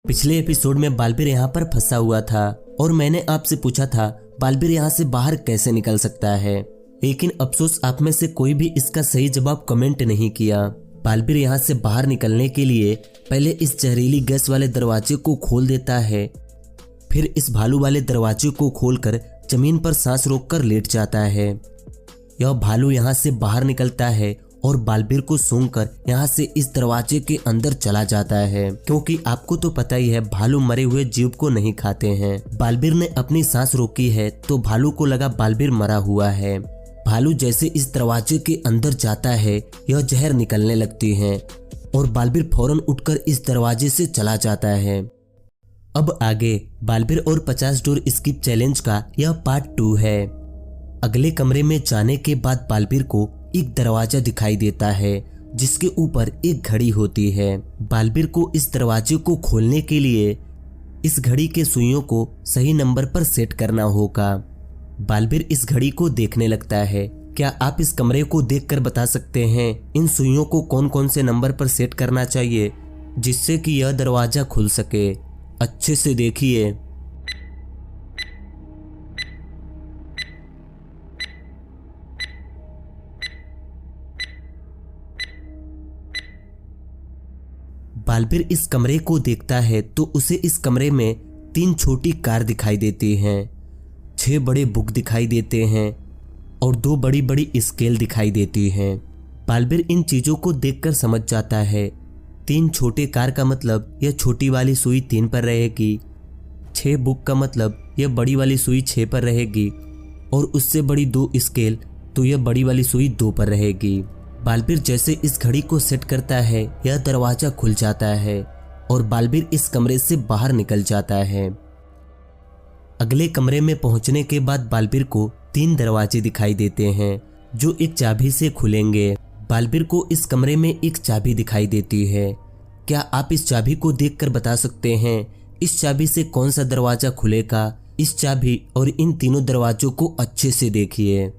पिछले एपिसोड में बालबीर यहाँ पर फंसा हुआ था और मैंने आपसे पूछा था बालबीर यहाँ से बाहर कैसे निकल सकता है, लेकिन अफसोस आप में से कोई भी इसका सही जवाब कमेंट नहीं किया। बालबीर यहाँ से बाहर निकलने के लिए पहले इस जहरीली गैस वाले दरवाजे को खोल देता है, फिर इस भालू वाले दरवाजे को खोलकर जमीन पर सांस रोककर लेट जाता है। यह भालू यहाँ से बाहर निकलता है और बालबीर को सूंघकर यहाँ से इस दरवाजे के अंदर चला जाता है, क्योंकि आपको तो पता ही है भालू मरे हुए जीव को नहीं खाते हैं। बालबीर ने अपनी सांस रोकी है तो भालू को लगा बालबीर मरा हुआ है। भालू जैसे इस दरवाजे के अंदर जाता है यह जहर निकलने लगती है और बालबीर फौरन उठकर इस दरवाजे से चला जाता है। अब आगे बालबीर और 50 डोर स्किप चैलेंज का यह पार्ट 2 है। अगले कमरे में जाने के बाद बालबीर को एक दरवाजा दिखाई देता है जिसके ऊपर एक घड़ी होती है। बालबीर को इस दरवाजे को खोलने के लिए इस घड़ी के सुइयों को सही नंबर पर सेट करना होगा। बालबीर इस घड़ी को देखने लगता है। क्या आप इस कमरे को देखकर बता सकते हैं इन सुइयों को कौन कौन से नंबर पर सेट करना चाहिए जिससे कि यह दरवाजा खुल सके? अच्छे से देखिए। बालबीर इस कमरे को देखता है तो उसे इस कमरे में 3 छोटी कार दिखाई देती हैं, 6 बड़े बुक दिखाई देते हैं और 2 बड़ी बड़ी स्केल दिखाई देती हैं। बालबीर इन चीजों को देखकर समझ जाता है 3 छोटे कार का मतलब यह छोटी वाली सुई 3 पर रहेगी, 6 बुक का मतलब यह बड़ी वाली सुई 6 पर रहेगी और उससे बड़ी 2 स्केल तो यह बड़ी वाली सुई 2 पर रहेगी। बालबीर जैसे इस घड़ी को सेट करता है यह दरवाजा खुल जाता है और बालबीर इस कमरे से बाहर निकल जाता है। अगले कमरे में पहुंचने के बाद बालबीर को 3 दरवाजे दिखाई देते हैं जो एक चाबी से खुलेंगे। बालबीर को इस कमरे में एक चाबी दिखाई देती है। क्या आप इस चाबी को देखकर बता सकते हैं इस चाबी से कौन सा दरवाजा खुलेगा? इस चाबी और इन तीनों दरवाजों को अच्छे से देखिए।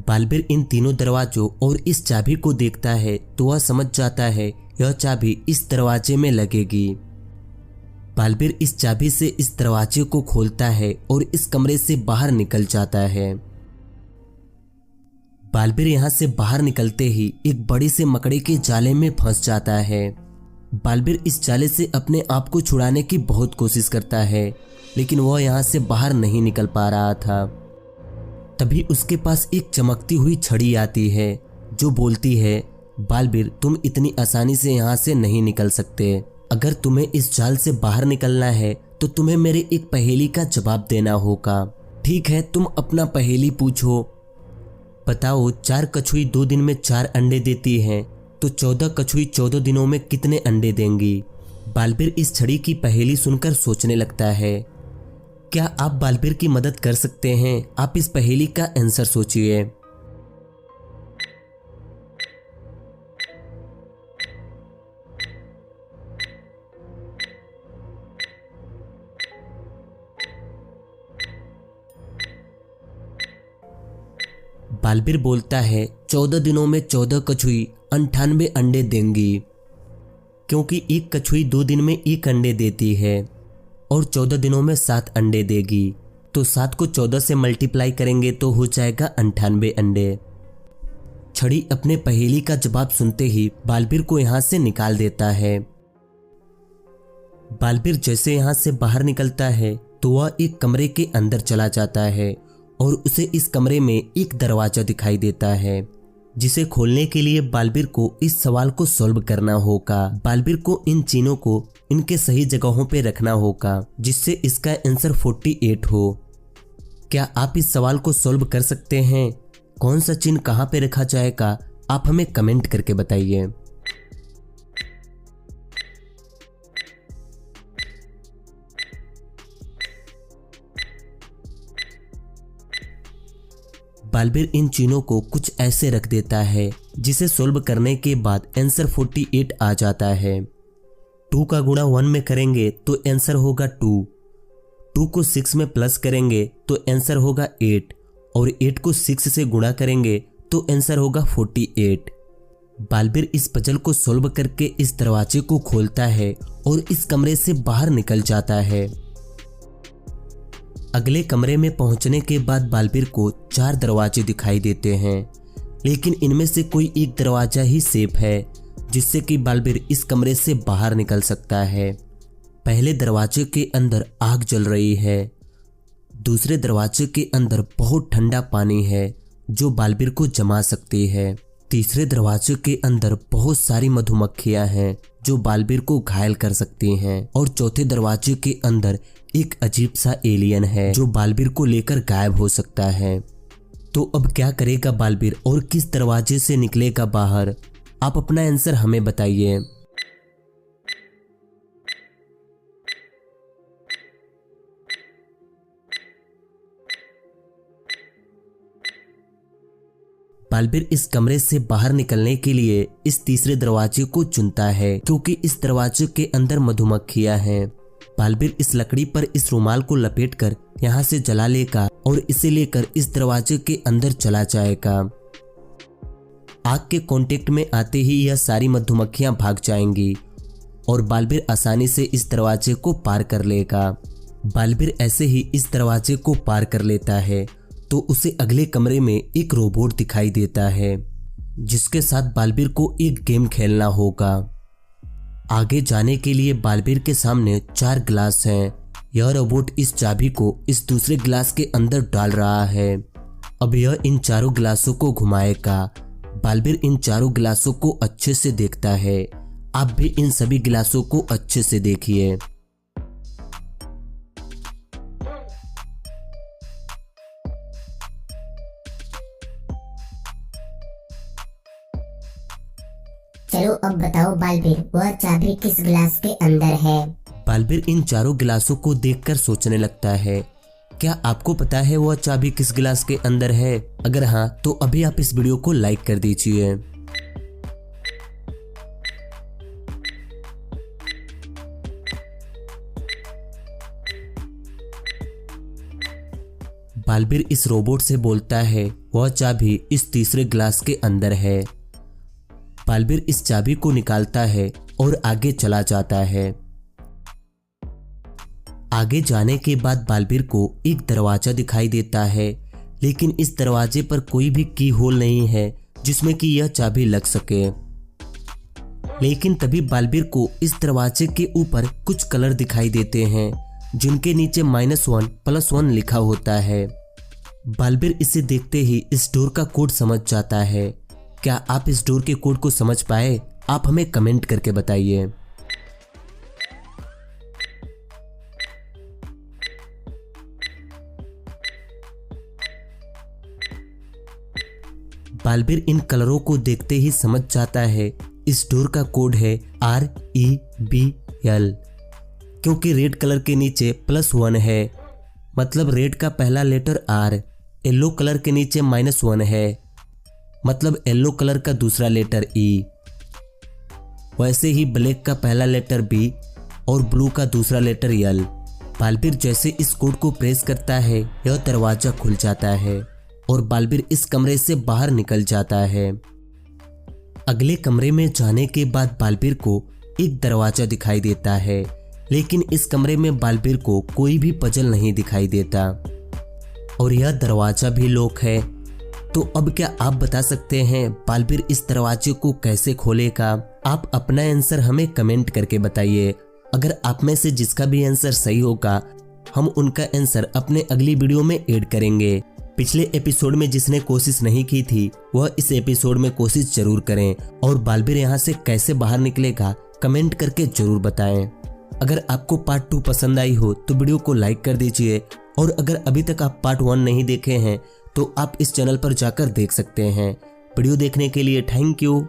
बालबीर इन तीनों दरवाजों और इस चाबी को देखता है तो वह समझ जाता है यह चाबी इस दरवाजे में लगेगी। बालबीर इस चाबी से इस दरवाजे को खोलता है और इस कमरे से बाहर निकल जाता है। बालबीर यहाँ से बाहर निकलते ही एक बड़े से मकड़े के जाले में फंस जाता है। बालबीर इस जाले से अपने आप को छुड़ाने की बहुत कोशिश करता है लेकिन वह यहाँ से बाहर नहीं निकल पा रहा था। तभी उसके पास एक चमकती हुई छड़ी आती है जो बोलती है, बालबीर तुम इतनी आसानी से यहाँ से नहीं निकल सकते। अगर तुम्हें इस जाल से बाहर निकलना है तो तुम्हें मेरे एक पहेली का जवाब देना होगा। ठीक है, तुम अपना पहेली पूछो। बताओ 4 कछुई 2 दिन में 4 अंडे देती हैं तो 14 कछुई 14 दिनों में कितने अंडे देंगी? बालबीर इस छड़ी की पहेली सुनकर सोचने लगता है। क्या आप बालबीर की मदद कर सकते हैं? आप इस पहेली का आंसर सोचिए। बालबीर बोलता है 14 दिनों में 14 कछुई 98 अंडे देंगी, क्योंकि एक कछुई 2 दिन में 1 अंडे देती है और 14 दिनों में 7 अंडे देगी तो 7 को 14 से मल्टीप्लाई करेंगे तो हो जाएगा 98 अंडे। छड़ी अपने पहेली का जवाब सुनते ही बालबीर को यहाँ से निकाल देता है। बालबीर जैसे यहाँ से बाहर निकलता है तो वह एक कमरे के अंदर चला जाता है और उसे इस कमरे में एक दरवाजा दिखाई देता है जिसे खोलने के लिए बालबीर को इस सवाल को सॉल्व करना होगा। बालबीर को इन चिन्हों को इनके सही जगहों पे रखना होगा जिससे इसका आंसर 48 हो। क्या आप इस सवाल को सॉल्व कर सकते हैं? कौन सा चिन्ह कहाँ पे रखा जाएगा आप हमें कमेंट करके बताइए। बालबीर इन चिन्हों को कुछ ऐसे रख देता है जिसे सोल्व करने के बाद आंसर 48 आ जाता है। 2 का गुणा 1 में करेंगे तो आंसर होगा 2, 2 को 6 में प्लस करेंगे तो आंसर होगा 8 और 8 को 6 से गुणा करेंगे तो आंसर होगा 48। बालबीर इस पजल को सॉल्व करके इस दरवाजे को खोलता है और इस कमरे से बाहर निकल जाता है। अगले कमरे में पहुंचने के बाद बालबीर को 4 दरवाजे दिखाई देते हैं, लेकिन इनमें से कोई एक दरवाजा ही सेफ है जिससे कि बालबीर इस कमरे से बाहर निकल सकता है। पहले दरवाजे के अंदर आग जल रही है, दूसरे दरवाजे के अंदर बहुत ठंडा पानी है जो बालबीर को जमा सकती है, तीसरे दरवाजे के अंदर बहुत सारी मधुमक्खियां हैं जो बालबीर को घायल कर सकती हैं, और चौथे दरवाजे के अंदर एक अजीब सा एलियन है जो बालबीर को लेकर गायब हो सकता है। तो अब क्या करेगा बालबीर और किस दरवाजे से निकलेगा बाहर? आप अपना आंसर हमें बताइए। बालबीर इस कमरे से बाहर निकलने के लिए इस तीसरे दरवाजे को चुनता है क्योंकि इस दरवाजे के अंदर मधुमक्खियां हैं। बालबीर इस लकड़ी पर इस रुमाल को लपेटकर यहाँ से जला लेगा और इसे लेकर इस दरवाजे के अंदर चला जाएगा। आग के कांटेक्ट में आते ही यह सारी मधुमक्खियां भाग जाएंगी और बालबीर आसानी से इस दरवाजे को पार कर लेगा। बालबीर ऐसे ही इस दरवाजे को पार कर लेता है तो उसे अगले कमरे में एक रोबोट दिखाई देता है जिसके साथ बालबीर को एक गेम खेलना होगा। आगे जाने के लिए बालबीर के सामने 4 गिलास हैं। यह रोबोट इस चाबी को इस दूसरे गिलास के अंदर डाल रहा है। अब यह इन चारों गिलासों को घुमाएगा। बालबीर इन चारों गिलासों को अच्छे से देखता है। आप भी इन सभी गिलासों को अच्छे से देखिए। चलो अब बताओ बालबीर, वह चाबी किस गिलास के अंदर है? बालबीर इन चारों गिलासों को देखकर सोचने लगता है, क्या आपको पता है वह चाबी किस गिलास के अंदर है? अगर हाँ तो अभी आप इस वीडियो को लाइक कर दीजिए। बालबीर इस रोबोट से बोलता है वह चाबी इस तीसरे गिलास के अंदर है। बालबीर इस चाबी को निकालता है और आगे चला जाता है। आगे जाने के बाद बालबीर को एक दरवाजा दिखाई देता है, लेकिन इस दरवाजे पर कोई भी की होल नहीं है जिसमें कि यह चाबी लग सके। लेकिन तभी बालबीर को इस दरवाजे के ऊपर कुछ कलर दिखाई देते हैं जिनके नीचे -1 +1 लिखा होता है। बालबीर इसे देखते ही इस डोर का कोड समझ जाता है। क्या आप इस डोर के कोड को समझ पाए? आप हमें कमेंट करके बताइए। बालबीर इन कलरों को देखते ही समझ जाता है इस डोर का कोड है REBL, क्योंकि रेड कलर के नीचे +1 है, मतलब रेड का पहला लेटर R। येलो कलर के नीचे -1 है, मतलब येलो कलर का दूसरा लेटर E। वैसे ही ब्लैक का पहला लेटर B और ब्लू का दूसरा लेटर L। बालबीर जैसे इस कोड को प्रेस करता है यह दरवाजा खुल जाता है और बालबीर इस कमरे से बाहर निकल जाता है। अगले कमरे में जाने के बाद बालबीर को एक दरवाजा दिखाई देता है, लेकिन इस कमरे में बालबीर को कोई भी पजल नहीं दिखाई देता और यह दरवाजा भी लॉक है। तो अब क्या आप बता सकते हैं बालबीर इस दरवाजे को कैसे खोलेगा? आप अपना आंसर हमें कमेंट करके बताइए। अगर आप में से जिसका भी आंसर सही होगा हम उनका आंसर अपने अगली वीडियो में ऐड करेंगे। पिछले एपिसोड में जिसने कोशिश नहीं की थी वह इस एपिसोड में कोशिश जरूर करें और बालबीर यहाँ से कैसे बाहर निकलेगा कमेंट करके जरूर बताएं। अगर आपको पार्ट 2 पसंद आई हो तो वीडियो को लाइक कर दीजिए, और अगर अभी तक आप पार्ट 1 नहीं देखे हैं तो आप इस चैनल पर जाकर देख सकते हैं। वीडियो देखने के लिए थैंक यू।